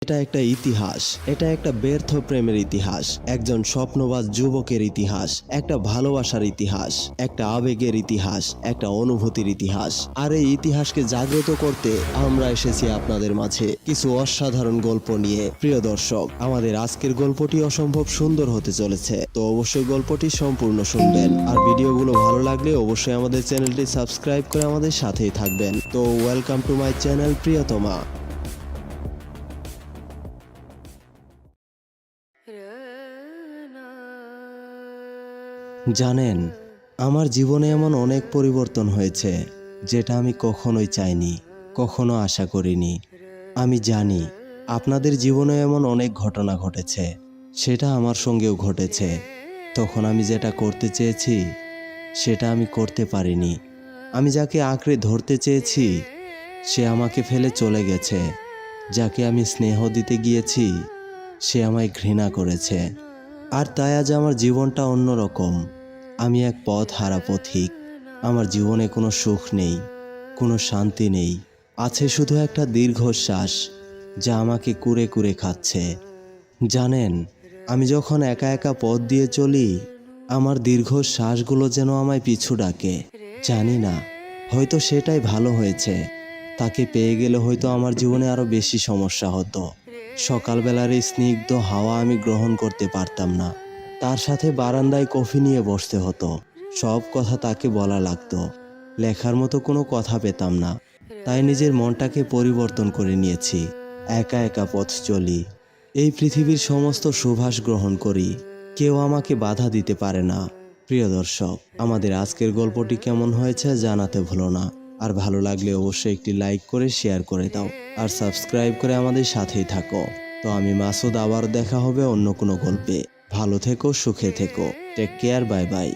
এটা একটা ইতিহাস, এটা একটা ব্যর্থ প্রেমের ইতিহাস, একজন স্বপ্নবাজ যুবকের ইতিহাস, একটা ভালোবাসার ইতিহাস, একটা আবেগের ইতিহাস, একটা অনুভূতির ইতিহাস। আর এই ইতিহাসকে জাগ্রত করতে আমরা এসেছি আপনাদের মাঝে কিছু অসাধারণ গল্প নিয়ে। প্রিয় দর্শক, আমাদের আজকের গল্পটি অসম্ভব সুন্দর হতে চলেছে, তো অবশ্যই গল্পটি সম্পূর্ণ শুনবেন। আর ভিডিওগুলো ভালো লাগলে অবশ্যই আমাদের চ্যানেলটি সাবস্ক্রাইব করে আমাদের সাথেই থাকবেন। তো ওয়েলকাম টু মাই চ্যানেল প্রিয়তমা। জানেন, আমার জীবনে এমন অনেক পরিবর্তন হয়েছে যেটা আমি কখনোই চাইনি, কখনো আশা করিনি। আমি জানি আপনাদের জীবনে এমন অনেক ঘটনা ঘটেছে, সেটা আমার সঙ্গেও ঘটেছে। তখন আমি যেটা করতে চেয়েছি সেটা আমি করতে পারিনি। আমি যাকে আঁকড়ে ধরতে চেয়েছি সে আমাকে ফেলে চলে গেছে। যাকে আমি স্নেহ দিতে গিয়েছি সে আমায় ঘৃণা করেছে। আর তাই আজ আমার জীবনটা অন্যরকম। আমি এক পথ হারা পথিক। আমার জীবনে কোনো সুখ নেই, কোনো শান্তি নেই। আছে শুধু একটা দীর্ঘশ্বাস যা আমাকে কুরে কুরে খাচ্ছে। জানেন, আমি যখন একা একা পথ দিয়ে চলি, আমার দীর্ঘশ্বাসগুলো যেন আমায় পিছু ডাকে। জানি না, হয়তো সেটাই ভালো হয়েছে। তাকে পেয়ে গেলে হয়তো আমার জীবনে আরো বেশি সমস্যা হতো। সকালবেলার এই স্নিগ্ধ হাওয়া আমি গ্রহণ করতে পারতাম না। তার সাথে বারান্দায় কফি নিয়ে বসতে হতো। সব কথা তাকে বলা লাগতো। লেখার মতো কোনো কথা পেতাম না। তাই নিজের মনটাকে পরিবর্তন করে নিয়েছি। একা একা পথ চলি। এই পৃথিবীর সমস্ত সুবাস গ্রহণ করি। কেউ আমাকে বাধা দিতে পারে না। প্রিয় দর্শক, আমাদের আজকের গল্পটি কেমন হয়েছে জানাতে ভুলো না। আর ভালো লাগলে অবশ্যই একটি লাইক করে শেয়ার করে দাও, আর সাবস্ক্রাইব করে আমাদের সাথেই থাকো। তো আমি মাসুদ, আবার দেখা হবে অন্য কোনো গল্পে। ভালো থেকো, সুখে থেকো। Take care, bye by.